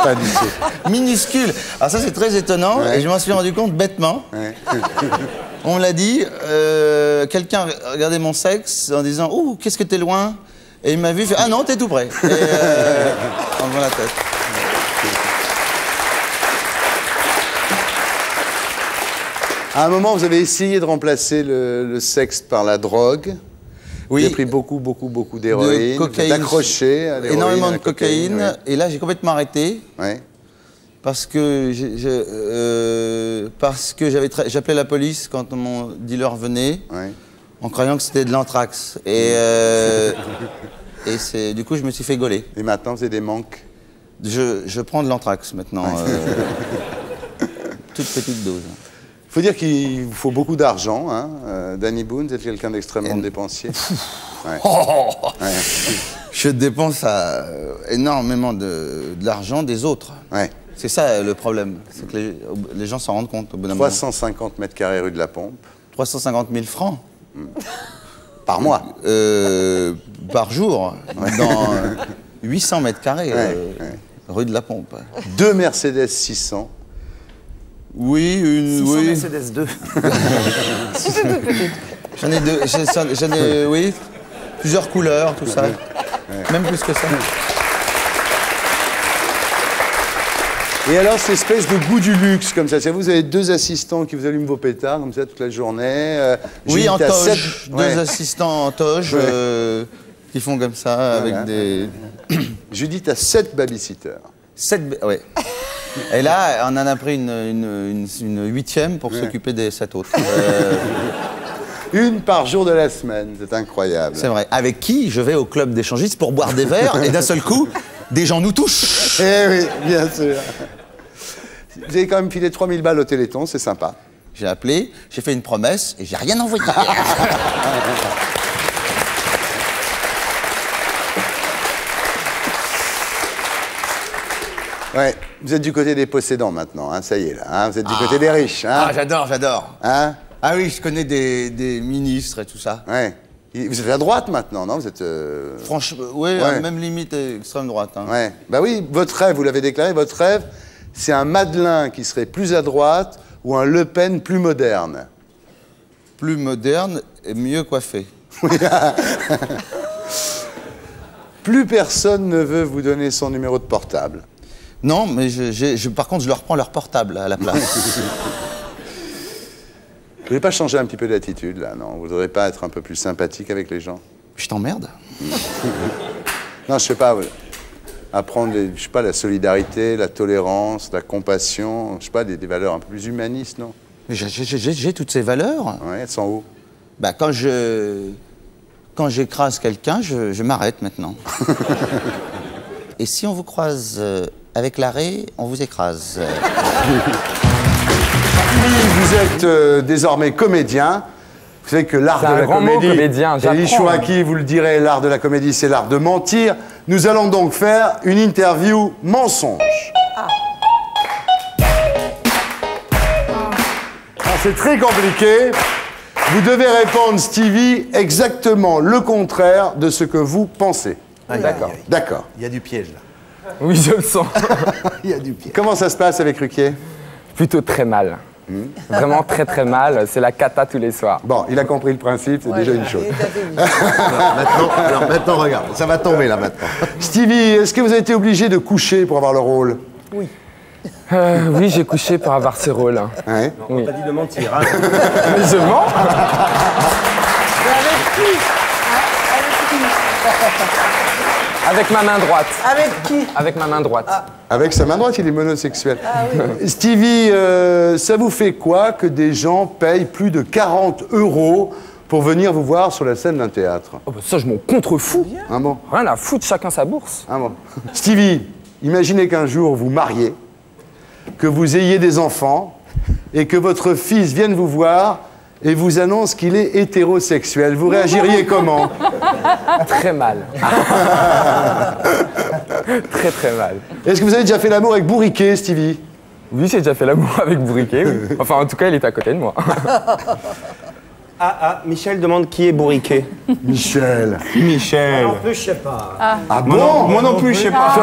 Pas du tout. Minuscule. Alors ça, c'est très étonnant et je m'en suis rendu compte bêtement. Ouais. On me l'a dit, quelqu'un regardait mon sexe en disant « Ouh, qu'est-ce que t'es loin ?» Et il m'a vu, il fait « Ah non, t'es tout près !» Et en levant la tête. À un moment, vous avez essayé de remplacer le sexe par la drogue. Oui. Vous avez pris beaucoup d'héroïne. De cocaïne. D'accrocher à l'héroïne. Énormément à de la cocaïne, cocaïne. oui. Et là, j'ai complètement arrêté. Ouais. Parce que j'appelais la police quand mon dealer venait, Ouais. en croyant que c'était de l'anthrax. Et du coup, je me suis fait gauler. Et maintenant, vous avez des manques. Je prends de l'anthrax maintenant. Toute petite dose. Il faut dire qu'il vous faut beaucoup d'argent. Hein. Danny Boone, vous êtes quelqu'un d'extrêmement dépensier. Ouais. Ouais. Je dépense énormément de l'argent des autres. Ouais. C'est ça le problème. C'est que les gens s'en rendent compte au bout d'un moment. 350 mètres carrés rue de la Pompe. 350 000 francs. Par mois Par jour, dans 800 mètres carrés, rue de la Pompe. 2 Mercedes 600. Oui, 600 oui. Mercedes 2. J'en ai deux, j'en ai, oui, plusieurs couleurs, tout ça. Même plus que ça. Et alors, cette espèce de goût du luxe, comme ça. Vous avez 2 assistants qui vous allument vos pétards, comme ça, toute la journée. Oui, en Judith a toge. 7... Deux assistants en toge qui font comme ça, avec des... Judith a 7 babysitters. 7... Oui. Et là, on en a pris une 8e pour s'occuper des 7 autres. Une par jour de la semaine, c'est incroyable. C'est vrai. Avec qui je vais au club d'échangistes pour boire des verres et d'un seul coup, des gens nous touchent. Eh oui, bien sûr. Vous avez quand même filé 3000 balles au Téléthon, c'est sympa. J'ai appelé, j'ai fait une promesse et j'ai rien envoyé. Ouais, vous êtes du côté des possédants maintenant, hein, ça y est là. Hein, vous êtes du côté des riches. Hein. Ah, j'adore. Hein? Ah oui, je connais des ministres et tout ça. Ouais. Vous êtes à droite maintenant, non? Vous êtes. Franchement, oui, Ouais. même limite extrême droite. Hein. Ouais. Bah oui, votre rêve, vous l'avez déclaré, votre rêve, c'est un Madeleine qui serait plus à droite ou un Le Pen plus moderne. Plus moderne et mieux coiffé. Plus personne ne veut vous donner son numéro de portable. Non, mais par contre, je leur prends leur portable à la place. Vous voulez pas changer un petit peu d'attitude, là, non? Vous voudrez pas être un peu plus sympathique avec les gens? Je t'emmerde. Non, je sais pas. Apprendre, je sais pas, la solidarité, la tolérance, la compassion, je sais pas, des valeurs un peu plus humanistes, non? Mais j'ai toutes ces valeurs. Ouais, elles sont où? Bah, quand j'écrase quelqu'un, je m'arrête maintenant. Et si on vous croise avec l'arrêt, on vous écrase. Vous êtes désormais comédien. Vous savez que l'art de la grand mot, comédie, comédien, Elie j'apprends, Chouaki, vous le direz, l'art de la comédie, c'est l'art de mentir. Nous allons donc faire une interview mensonge. C'est très compliqué. Vous devez répondre, Stevie, exactement le contraire de ce que vous pensez. D'accord. D'accord. Il y a du piège là. Oui, je le sens. Il y a du piège. Comment ça se passe avec Ruquier? Plutôt très mal. Vraiment très très mal. C'est la cata tous les soirs. Bon, il a compris le principe, c'est déjà une chose. Maintenant, regarde, ça va tomber là maintenant. Stevie, est-ce que vous avez été obligé de coucher pour avoir le rôle? Oui, j'ai couché pour avoir ce rôle. Hein. Ouais. Oui. On t'a dit de mentir, hein. Mais je mens. Avec ma main droite. Avec qui? Avec ma main droite. Avec sa main droite, il est monosexuel. Stevie, ça vous fait quoi que des gens payent plus de 40 € pour venir vous voir sur la scène d'un théâtre? Oh, bah, ça, je m'en contrefous. Ah bon? Rien à foutre, chacun sa bourse. Ah bon. Stevie, imaginez qu'un jour vous mariez, que vous ayez des enfants et que votre fils vienne vous voir et vous annonce qu'il est hétérosexuel. Vous réagiriez comment? Très mal. Très très mal. Est-ce que vous avez déjà fait l'amour avec Bourriquet, Stevie? Oui, j'ai déjà fait l'amour avec Bourriquet. Oui. Enfin, en tout cas, il est à côté de moi. Michel demande qui est bourriquet. Michel. En plus, je sais pas. Ah bon? Moi non plus, je sais pas.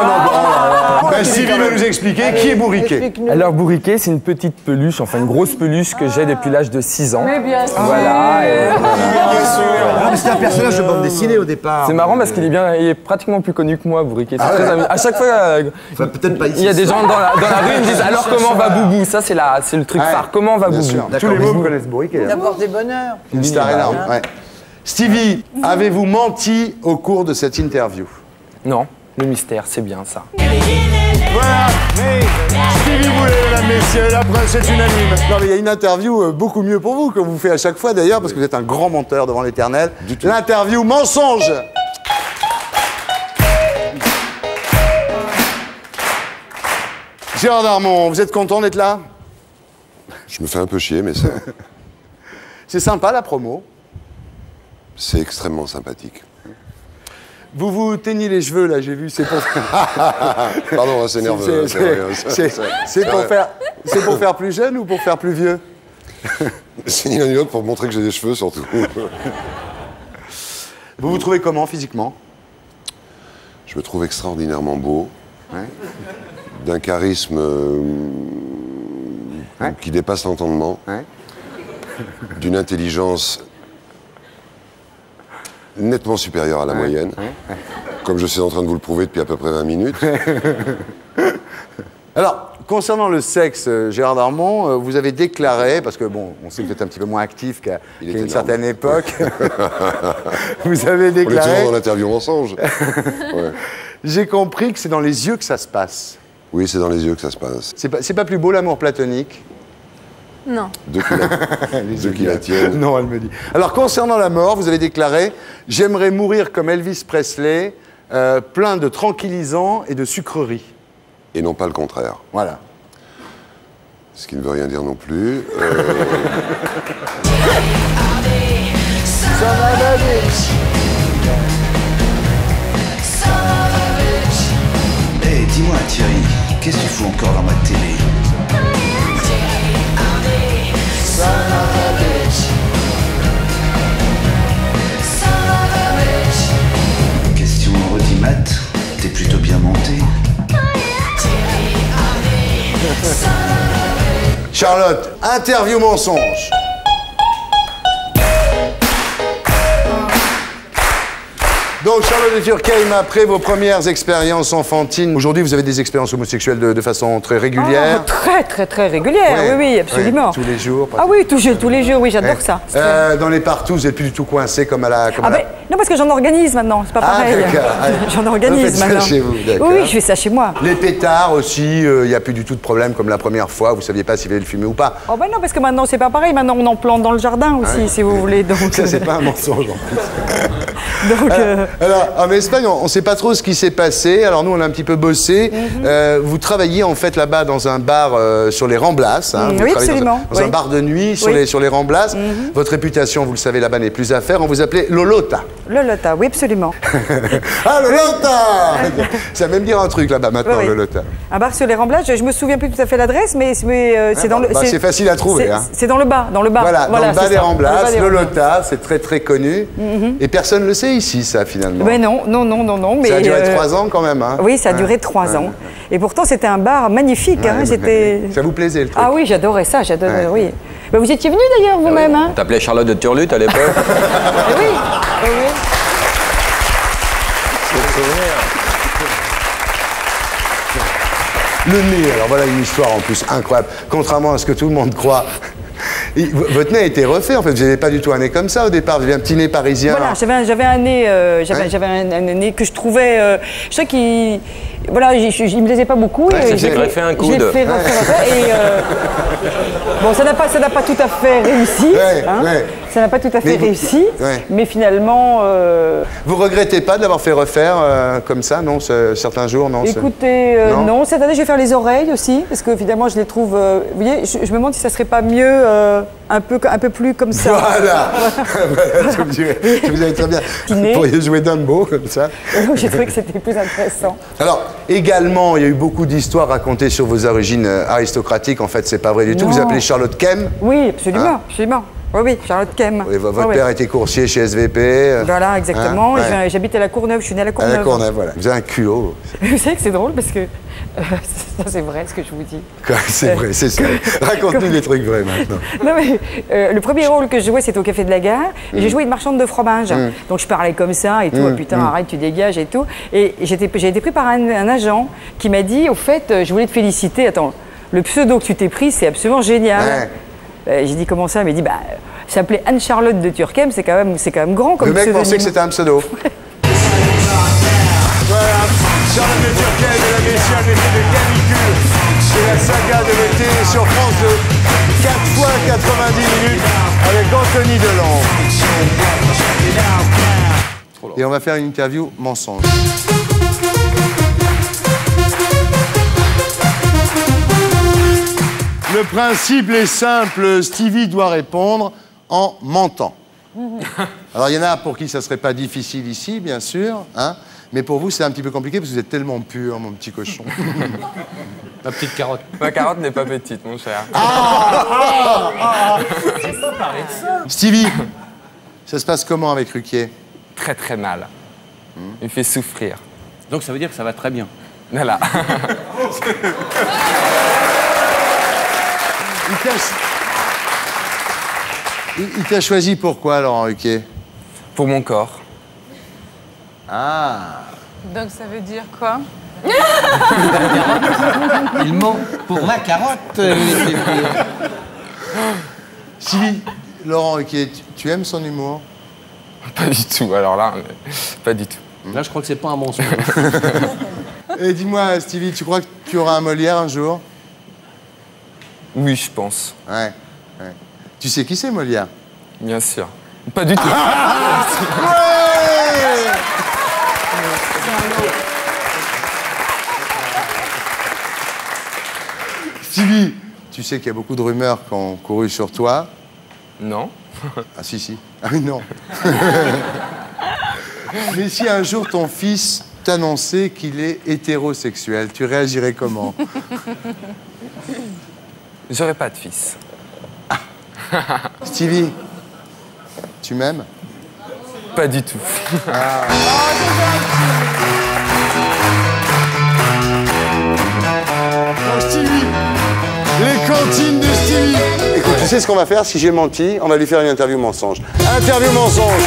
Ben, Stevie va nous expliquer qui est Bourriquet. Alors, Bourriquet, c'est une petite peluche, enfin une grosse peluche que j'ai depuis l'âge de 6 ans. Mais bien sûr. Voilà. Et Ah, mais c'est un personnage de bande dessinée au départ. c'est marrant parce qu'il est pratiquement plus connu que moi, Bourriquet. C'est très amusant. À chaque fois, Enfin, peut-être pas ici. il y a des gens dans la rue qui me disent alors comment va Boubou? Ça, c'est le truc Ouais. phare. Comment va Bien Boubou? sûr. Tous les mômes connaissent Bourriquet. hein. D'abord des bonheurs. Une star énorme. Ouais. Stevie, avez-vous menti au cours de cette interview? Non, le mystère, c'est bien ça. Voilà. Stevie Boulet, mesdames, messieurs, après c'est unanime. Non mais il y a une interview beaucoup mieux pour vous que vous faites à chaque fois d'ailleurs parce que vous êtes un grand menteur devant l'Éternel. L'interview mensonge. Gérard Darmon, vous êtes content d'être là? Je me fais un peu chier, mais c'est... C'est sympa la promo. C'est extrêmement sympathique. Vous vous teignez les cheveux là, j'ai vu, c'est pour... Pardon, c'est nerveux. C'est pour faire plus jeune ou pour faire plus vieux? C'est ni l'un ni l'autre pour montrer que j'ai des cheveux, surtout. Vous vous trouvez comment physiquement? Je me trouve extraordinairement beau, Ouais. d'un charisme qui dépasse l'entendement, Ouais. d'une intelligence nettement supérieure à la moyenne, comme je suis en train de vous le prouver depuis à peu près 20 minutes. Alors, concernant le sexe, Gérard Darmon, vous avez déclaré, parce que bon, on sait que vous êtes un petit peu moins actif qu'à une certaine époque, vous avez On est déclaré... toujours dans l'interview mensonge. Ouais. J'ai compris que c'est dans les yeux que ça se passe. Oui, c'est dans les yeux que ça se passe. C'est pas plus beau l'amour platonique? Non. Deux qui la tiennent. Non, elle me dit. Alors, concernant la mort, vous avez déclaré « J'aimerais mourir comme Elvis Presley, plein de tranquillisants et de sucreries. » Et non pas le contraire. Voilà. Ce qui ne veut rien dire non plus. Hey, dis-moi Thierry, qu'est-ce que tu fous encore dans ma télé? Question redimat, t'es plutôt bien monté. Charlotte, interview mensonge. Donc, Charlotte de Turckheim, après vos premières expériences enfantines, aujourd'hui, vous avez des expériences homosexuelles de façon très régulière. Très régulière, Ouais, oui, absolument. ouais, tous les jours. Ah oui, tous les jours, oui, j'adore ça. Dans les partout, vous n'êtes plus du tout coincé comme à la... Non, parce que j'en organise maintenant, c'est pas pareil. d'accord, ouais. J'en Vous organise faites ça maintenant. chez vous, d'accord. Oui, je fais ça chez moi. Les pétards aussi, il n'y a plus du tout de problème comme la première fois, vous ne saviez pas s'il fallait le fumer ou pas. Oh ben non, parce que maintenant c'est pas pareil, maintenant on en plante dans le jardin aussi, si vous voulez. Donc, Ça, c'est pas un mensonge en plus. donc, Alors, en Espagne, on ne sait pas trop ce qui s'est passé. Alors, nous, on a un petit peu bossé. Vous travaillez en fait là-bas dans un bar sur les Ramblas. Hein. Vous oui, travaillez absolument. Dans un bar de nuit sur les Ramblas. Votre réputation, vous le savez, là-bas n'est plus à faire. On vous appelait Lolota. Lolota, oui, absolument. Ah, Lolota Ça va même dire un truc là-bas maintenant, Lolota. Un bar sur les Ramblas, je me souviens plus tout à fait l'adresse, mais c'est dans le. C'est facile à trouver. Hein. C'est dans le bas, dans le bas. Voilà, dans le bas des Ramblas, Lolota, c'est très très connu. Et personne ne le sait ici, ça, finalement. Mais non. Mais, ça a duré 3 ans quand même. Hein. Oui, ça a duré 3 ans. Et pourtant, c'était un bar magnifique. Hein, ça vous plaisait le truc? Ah oui, j'adorais ça, oui. Ben, vous étiez venu d'ailleurs vous-même. Hein. On t'appelait Charlotte de Turlut à l'époque. Oui. Le nez, alors voilà une histoire en plus incroyable. Contrairement à ce que tout le monde croit, votre nez a été refait en fait. Vous n'avez pas du tout un nez comme ça au départ. Vous avez un petit nez parisien. Voilà, j'avais un nez, j'avais un nez que je trouvais, je sais qu'il, voilà, il me plaisait pas beaucoup. J'ai greffé un coude. J'ai fait refaire et bon, ça n'a pas tout à fait réussi. Ça n'a pas tout à fait réussi, mais finalement. Vous regrettez pas de l'avoir fait refaire comme ça, non, certains jours, non? Écoutez, non. Cette année, je vais faire les oreilles aussi, parce que finalement, je les trouve. Vous voyez, je me demande si ça serait pas mieux un peu plus comme ça. Voilà. Vous avez très bien. Vous pourriez jouer Dumbo comme ça. J'ai trouvé que c'était plus intéressant. Alors, également, il y a eu beaucoup d'histoires racontées sur vos origines aristocratiques. En fait, c'est pas vrai du tout. Vous appelez Charlotte Kem? Oui, absolument, absolument. Oui, Charlotte Kem. Oui, votre père était coursier chez SVP. Voilà, exactement. J'habite à la Courneuve, je suis née à la Courneuve. À la Courneuve, voilà. Vous avez un culot. Vous savez que c'est drôle parce que ça, c'est vrai ce que je vous dis. C'est vrai, c'est ça. Raconte-nous des trucs vrais maintenant. Non, mais le premier rôle que je jouais, c'était au Café de la Gare. Et j'ai joué une marchande de fromage. Donc je parlais comme ça et tout. Putain, arrête, tu dégages et tout. Et j'ai été pris par un agent qui m'a dit, au fait, je voulais te féliciter. Attends, le pseudo que tu t'es pris, c'est absolument génial. J'ai dit comment ça? Il m'a dit s'appelait Anne-Charlotte de Turckheim, c'est quand même grand comme pseudo. Le mec pensait que c'était un pseudo. Voilà, Charlotte de Turckheim, mesdames et messieurs, un effet de canicule. C'est la saga de l'été sur France 2. 4 fois 90 minutes avec Anthony Delon. Et on va faire une interview mensonge. Le principe est simple, Stevie doit répondre en mentant. Alors il y en a pour qui ça serait pas difficile ici, bien sûr, hein, mais pour vous c'est un petit peu compliqué parce que vous êtes tellement pur, mon petit cochon. Ma petite carotte. Ma carotte n'est pas petite, mon cher. Stevie, ça se passe comment avec Ruquier? très très mal. Il me fait souffrir. Donc ça veut dire que ça va très bien. Voilà. Il t'a choisi pourquoi, Laurent Ruquier? Pour mon corps. Ah. Donc ça veut dire quoi? Il ment pour la carotte. Sylvie, Laurent Ruquier, tu aimes son humour? Pas du tout, alors là, pas du tout. Là, je crois que c'est pas un mensonge. Et dis-moi, Stevie, tu crois que tu auras un Molière un jour? Oui, je pense. Ouais. Tu sais qui c'est, Molière? Bien sûr. Pas du tout. Stevie, tu sais qu'il y a beaucoup de rumeurs qui ont couru sur toi. Non. Ah si. Ah oui, non. Mais si un jour ton fils t'annonçait qu'il est hétérosexuel, tu réagirais comment? J'aurais pas de fils. Stevie, tu m'aimes? Pas du tout. Oh, Stevie, les cantines de Stevie. Écoute, tu sais ce qu'on va faire? Si j'ai menti, on va lui faire une interview mensonge. Interview mensonge.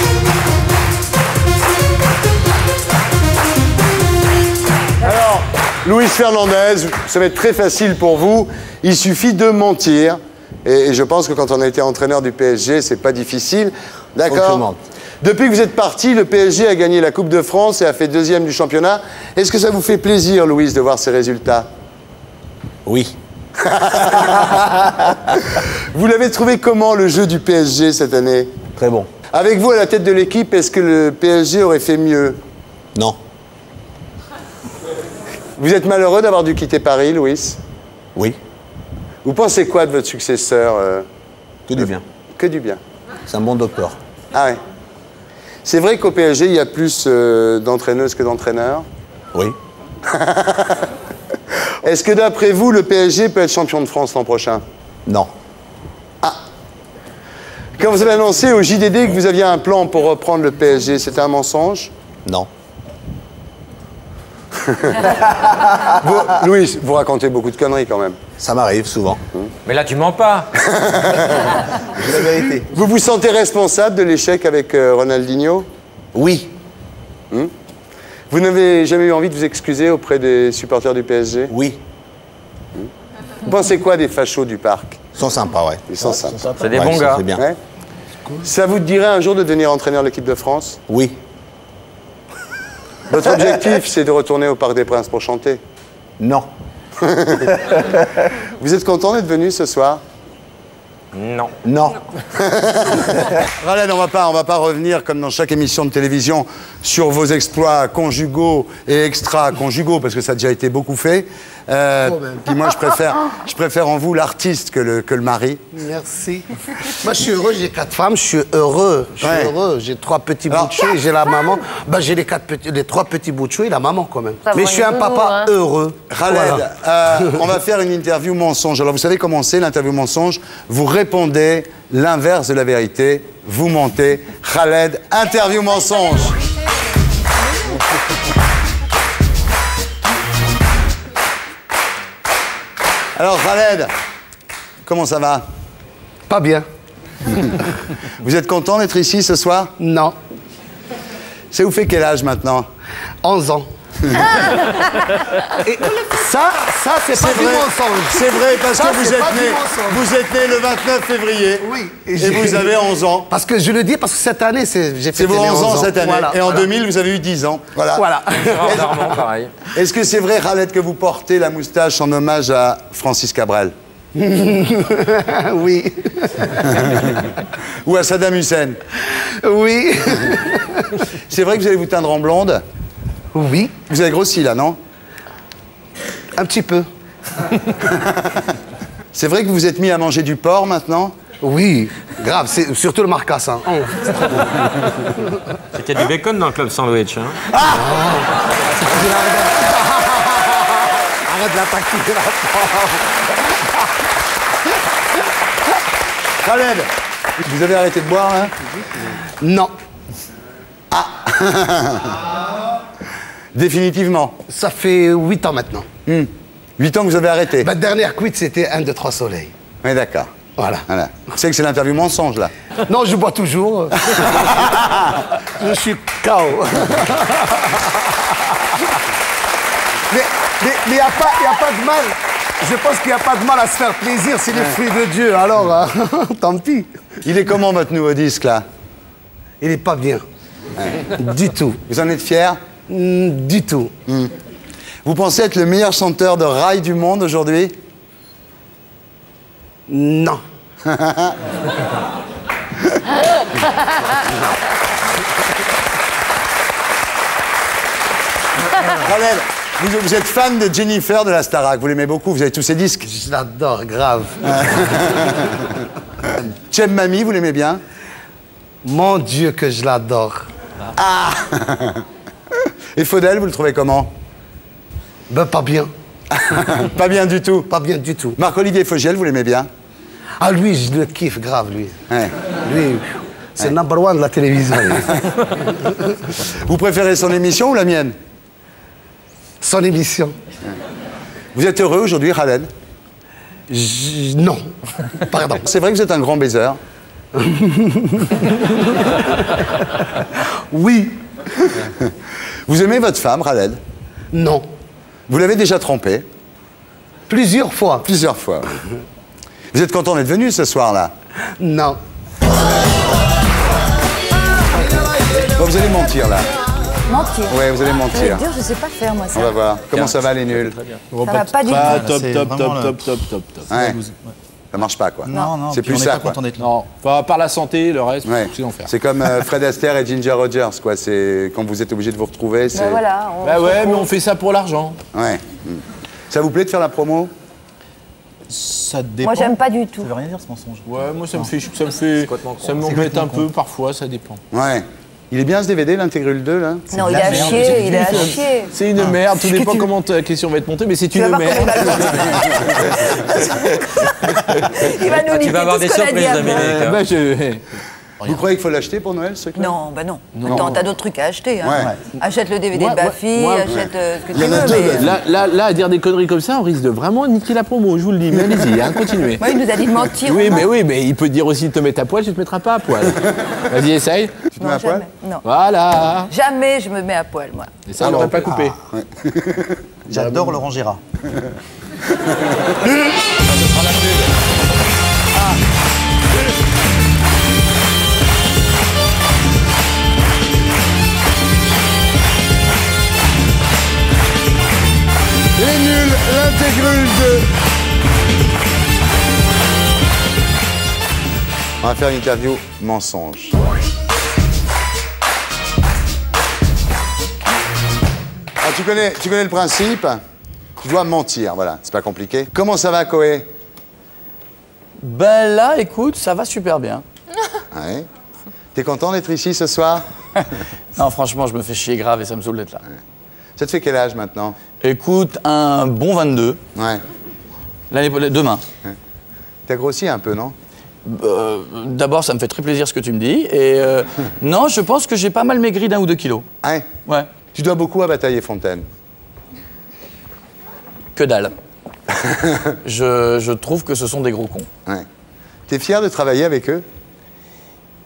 Alors, Luis Fernandez, ça va être très facile pour vous. Il suffit de mentir. Et je pense que quand on a été entraîneur du PSG, c'est pas difficile. D'accord? Depuis que vous êtes parti, le PSG a gagné la Coupe de France et a fait 2e du championnat. Est-ce que ça vous fait plaisir, Louis, de voir ces résultats? Oui. Vous l'avez trouvé comment, le jeu du PSG cette année? Très bon. Avec vous à la tête de l'équipe, est-ce que le PSG aurait fait mieux? Non. Vous êtes malheureux d'avoir dû quitter Paris, Louis? Oui. Vous pensez quoi de votre successeur? Que du bien. Que du bien. C'est un bon docteur. Ah ouais. C'est vrai qu'au PSG, il y a plus d'entraîneuses que d'entraîneurs? Oui. Est-ce que d'après vous, le PSG peut être champion de France l'an prochain? Non. Ah. Quand vous avez annoncé au JDD que vous aviez un plan pour reprendre le PSG, c'était un mensonge? Non. Louis, vous racontez beaucoup de conneries quand même. Ça m'arrive souvent. Mais là, tu mens pas. C'est la vérité. Vous vous sentez responsable de l'échec avec Ronaldinho? Oui. Vous n'avez jamais eu envie de vous excuser auprès des supporters du PSG? Oui. Vous pensez quoi des fachos du parc? Ils sont sympas, ouais. Ils sont sympas. C'est des bons gars. C'est bien. Ouais. Ça vous dirait un jour de devenir entraîneur de l'équipe de France? Oui. Votre objectif, c'est de retourner au Parc des Princes pour chanter? Non. Vous êtes content d'être venu ce soir? Non. Non. Khaled, on va pas revenir, comme dans chaque émission de télévision, sur vos exploits conjugaux et extra-conjugaux, parce que ça a déjà été beaucoup fait. Puis moi, je préfère en vous l'artiste que le mari. Merci. Moi, je suis heureux, j'ai 4 femmes, je suis heureux. J'ai 3 petits bouts de chou et j'ai la maman. J'ai les 3 petits bouts de chou et la maman quand même. Mais je suis un papa heureux. Khaled, Voilà. on va faire une interview mensonge. Alors, vous savez comment c'est l'interview mensonge? Vous répondez l'inverse de la vérité. Vous mentez. Khaled, interview mensonge. Alors, Khaled, comment ça va? Pas bien. Vous êtes content d'être ici ce soir? Non. Ça vous fait quel âge maintenant? 11 ans. Et ça c'est pas du mensonge. C'est vrai, parce Ça, que vous c'est pas êtes du né mensonge. le 29 février. Oui. Et vous avez 11 ans. Parce que je le dis, parce que cette année, j'ai C'est fêté vos mes 11 ans cette année. Voilà, et en voilà. 2000, vous avez eu 10 ans. Voilà. Voilà. Rarement, pareil. Est-ce que c'est vrai, Khaled, que vous portez la moustache en hommage à Francis Cabrel? Oui. Ou à Saddam Hussein? Oui. C'est vrai que vous allez vous teindre en blonde? Oui. Vous avez grossi là, non? Un petit peu. C'est vrai que vous vous êtes mis à manger du porc maintenant? Oui, grave, c'est surtout le marcassin. C'était du bacon dans le club sandwich. Hein. Arrête d'attaquer la femme. Khaled, vous avez arrêté de boire, hein? Non. Ah. Définitivement. Ça fait 8 ans maintenant. 8 ans que vous avez arrêté. Ma dernière cuite, c'était 1, 2, 3 soleils. Oui, d'accord. Voilà. Tu sais que c'est l'interview mensonge, là. Non, je bois toujours. Je suis KO. Mais il n'y a pas de mal. Je pense qu'il n'y a pas de mal à se faire plaisir, c'est le fruit de Dieu. Alors, tant pis. Il est comment, votre nouveau disque, là? Il n'est pas bien. Du tout. Vous en êtes fier? Du tout. Vous pensez être le meilleur chanteur de rail du monde aujourd'hui? Non. Khaled, vous êtes fan de Jennifer de la Starac, vous l'aimez beaucoup, vous avez tous ses disques. Je l'adore, grave. Chem Mami, vous l'aimez bien? Mon Dieu que je l'adore. Ah. Et Faudel, vous le trouvez comment? Ben pas bien. Pas bien du tout? Pas bien du tout. Marc-Olivier Fogiel, vous l'aimez bien? Ah lui, je le kiffe grave, lui. Ouais. Lui, c'est le number one de la télévision. Vous préférez son émission ou la mienne? Son émission. Vous êtes heureux aujourd'hui, Khaled? Non. Pardon. C'est vrai que vous êtes un grand baiser? Oui. Vous aimez votre femme, Khaled? Non. Vous l'avez déjà trompée? Plusieurs fois. Plusieurs fois. Vous êtes content d'être venu ce soir-là? Non. Bon, vous allez mentir, là. Mentir. Ouais, vous allez mentir. Je vais te dire, je sais pas faire, moi, ça. On va voir. Comment ça va, les nuls? Ça va pas du tout. Top. Ouais. Ça marche pas, quoi. Non, c'est puis plus on est ça, pas quoi. content d'être là. Non, enfin, par la santé, le reste, c'est l'enfer. C'est comme Fred Astaire et Ginger Rogers, quoi. C'est quand vous êtes obligés de vous retrouver, c'est... Ben voilà. Bah ouais, mais on fait ça pour l'argent. Ouais. Ça vous plaît de faire la promo? Ça dépend. Moi, j'aime pas du tout. Ça veut rien dire, ce mensonge. Ouais, moi, ça me m'embête un peu, parfois, ça dépend. Ouais. Il est bien ce DVD, l'Intégrule 2, là? Non, il est à chier, il est à chier. C'est une merde, tout dépend comment ta question va être montée, mais c'est une merde. Il va nous Tu vas avoir des surprises, Dominique. Vous croyez qu'il faut l'acheter pour Noël, ce truc-là? Non, bah non. Attends, t'as d'autres trucs à acheter. Hein. Ouais. Achète le DVD de Baffy, achète ce que tu veux. Mais... Là, à dire des conneries comme ça, on risque de vraiment niquer la promo, je vous le dis. Mais allez-y, hein, continuez. Moi, il nous a dit de mentir. Oui, mais il peut te dire aussi de te mettre à poil, tu te mettras pas à poil. Vas-y, essaye. Tu te mets à poil? Non. Voilà. Jamais je me mets à poil, moi. Et ça, on n'aurait pas coupé. J'adore Laurent Gérard. Les nuls, l'Intégrule 2. On va faire une interview mensonge. Alors, tu connais le principe. Tu dois mentir, voilà, c'est pas compliqué. Comment ça va, Koé? Ben là, écoute, ça va super bien. Ouais. T'es content d'être ici ce soir? Non, franchement, je me fais chier grave et ça me saoule d'être là. Ouais. Ça te fait quel âge maintenant? Écoute, un bon 22. Ouais. Demain. Ouais. T'as grossi un peu, non? D'abord, ça me fait très plaisir ce que tu me dis. Et non, je pense que j'ai pas mal maigri d'1 ou 2 kilos. Ouais. Ouais. Tu dois beaucoup à Bataille Fontaine. Que dalle. je trouve que ce sont des gros cons. Ouais. T'es fier de travailler avec eux?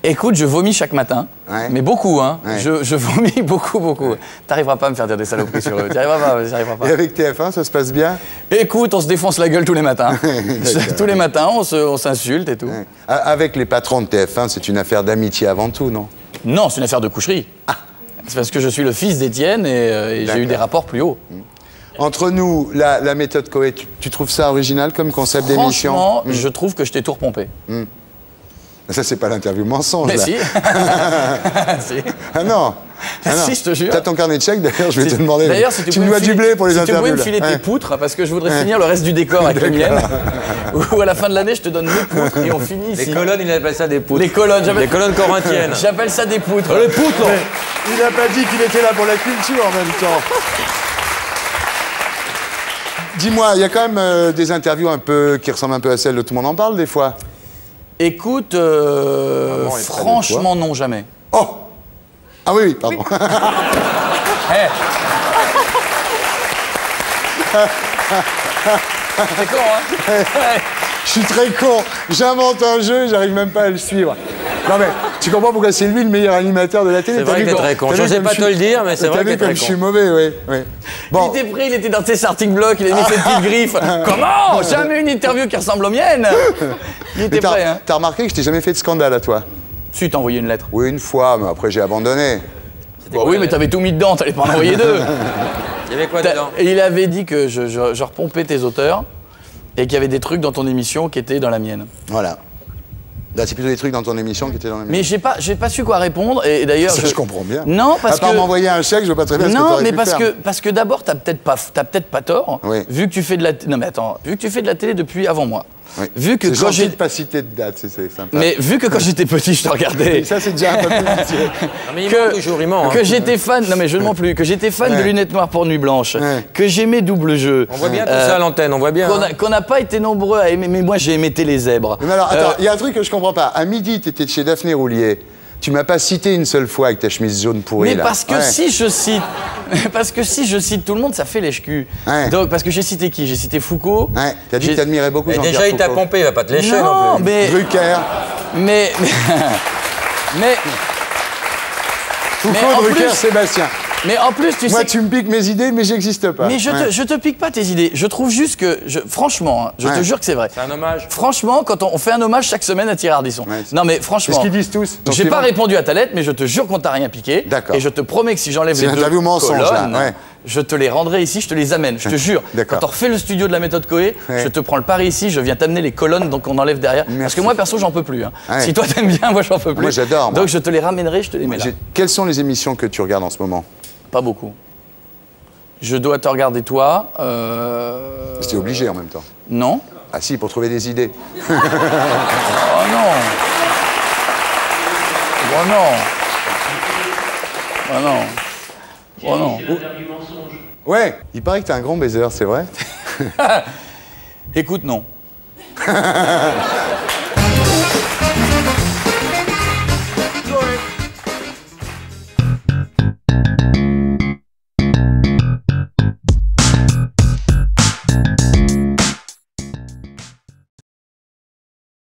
Écoute, je vomis chaque matin, mais beaucoup, hein. Ouais. Je vomis beaucoup. T'arriveras pas à me faire dire des saloperies sur eux. T'y arriveras pas. Et avec TF1, ça se passe bien? Écoute, on se défonce la gueule tous les matins. Tous les matins, on s'insulte et tout. Ouais. Avec les patrons de TF1, c'est une affaire d'amitié avant tout, non? Non, c'est une affaire de coucherie. C'est parce que je suis le fils d'Étienne et j'ai eu des rapports plus hauts. Entre nous, la méthode Koé, tu trouves ça original comme concept d'émission? Franchement, je trouve que je t'ai tout repompé. Ça, c'est pas l'interview mensonge, Mais là. si. Si. Ah non. Si, je te jure. T'as ton carnet de chèques, d'ailleurs, je vais te demander. D'ailleurs, si tu me dois du blé pour les interviews. Tu pouvais me filer tes poutres, parce que je voudrais finir le reste du décor avec les miennes. Ou à la fin de l'année, je te donne mes poutres et on finit ici. Les colonnes, il appelle ça des poutres. Les colonnes, Les colonnes corinthiennes. J'appelle ça des poutres. Les poutres. Il n'a pas dit qu'il était là pour la culture en même temps. Dis-moi, il y a quand même des interviews un peu qui ressemblent un peu à celles de Tout le monde en parle, des fois. Écoute, franchement, non, jamais. Oh! Ah oui, pardon. C'est con, hein? Je suis très con. J'invente un jeu, j'arrive même pas à le suivre. Non mais, tu comprends pourquoi c'est lui le meilleur animateur de la télé? C'est vrai que t'es très con. Je sais pas te le dire, mais c'est vrai que t'es très con. Je suis mauvais, oui. Bon. Il était prêt, il était dans ses starting blocks, il a mis ses petites griffes. Comment? Jamais une interview qui ressemble aux miennes. Il était prêt, hein. T'as remarqué que je t'ai jamais fait de scandale à toi? Si, t'as envoyé une lettre. Oui, une fois, mais après j'ai abandonné. Bah oui, mais t'avais tout mis dedans, t'allais pas en envoyer deux. Il y avait quoi dedans? Et il avait dit que je repompais tes auteurs et qu'il y avait des trucs dans ton émission qui étaient dans la mienne. Voilà. Là, c'est plutôt des trucs dans ton émission qui étaient dans la mienne. Mais j'ai pas su quoi répondre et d'ailleurs. Ça, je comprends bien. Non, parce que. À part m'envoyer un chèque, je vois pas très bien ce que t'aurais pu faire. Non, mais parce que d'abord, t'as peut-être pas tort. Oui. Vu que tu fais de la. Non, mais attends, vu que tu fais de la télé depuis avant moi. Oui. Vu que c'est quand gentil de pas citer de date, c'est sympa. Mais vu que quand j'étais petit, je te regardais. Ça, c'est déjà un peu plus utile. Non, mais il ment toujours, il ment. Que j'étais fan. Non, mais je ne mens plus. Que j'étais fan de lunettes noires pour nuit blanche. Que j'aimais Double Jeu. On voit bien tout ça à l'antenne, on voit bien. Qu'on n'a pas été nombreux à aimer. Mais moi, j'ai aimé Télézèbre. Mais alors, attends, il y a un truc que je comprends pas. À midi, t'étais chez Daphné Roulier. Tu m'as pas cité une seule fois avec ta chemise jaune pourrie. Mais là. parce que si je cite. Parce que si je cite tout le monde, ça fait lèche-cul. Donc, parce que j'ai cité qui? J'ai cité Foucault. T'as dit que t'admirais beaucoup Jean-Pierre Déjà, il t'a Foucault. pompé, il va pas te lécher non plus. Mais. Drucker. Mais. Foucault, Drucker, Sébastien. Mais en plus, tu sais. Moi, tu me piques mes idées, mais j'existe pas. Mais je te pique pas tes idées. Je trouve juste que. Franchement, hein, je te jure que c'est vrai. C'est un hommage. Franchement, quand on fait un hommage chaque semaine à Thierry Ardisson. Non, mais franchement. C'est ce qu'ils disent tous. J'ai pas répondu à ta lettre, mais je te jure qu'on t'a rien piqué. D'accord. Et je te promets que si j'enlève les deux interview mensonge, colonnes, là. je te les rendrai ici, je te les amène. Je te jure. Quand on refait le studio de la méthode Coé, je te prends le pari ici, je viens t'amener les colonnes donc on enlève derrière. Merci. Parce que moi, perso, j'en peux plus. Hein. Si toi t'aimes bien, moi j'en peux plus. Moi, j'adore. Donc je te les ramènerai, je te les mets là. Quelles sont les émissions que tu regardes en ce moment? Pas beaucoup. Je dois te regarder toi. C'était obligé en même temps. Non. Ah si, pour trouver des idées. Oh non. Oh non. Oh non. Oh non. Ouais, il paraît que t'es un grand baiser, c'est vrai? Écoute, non.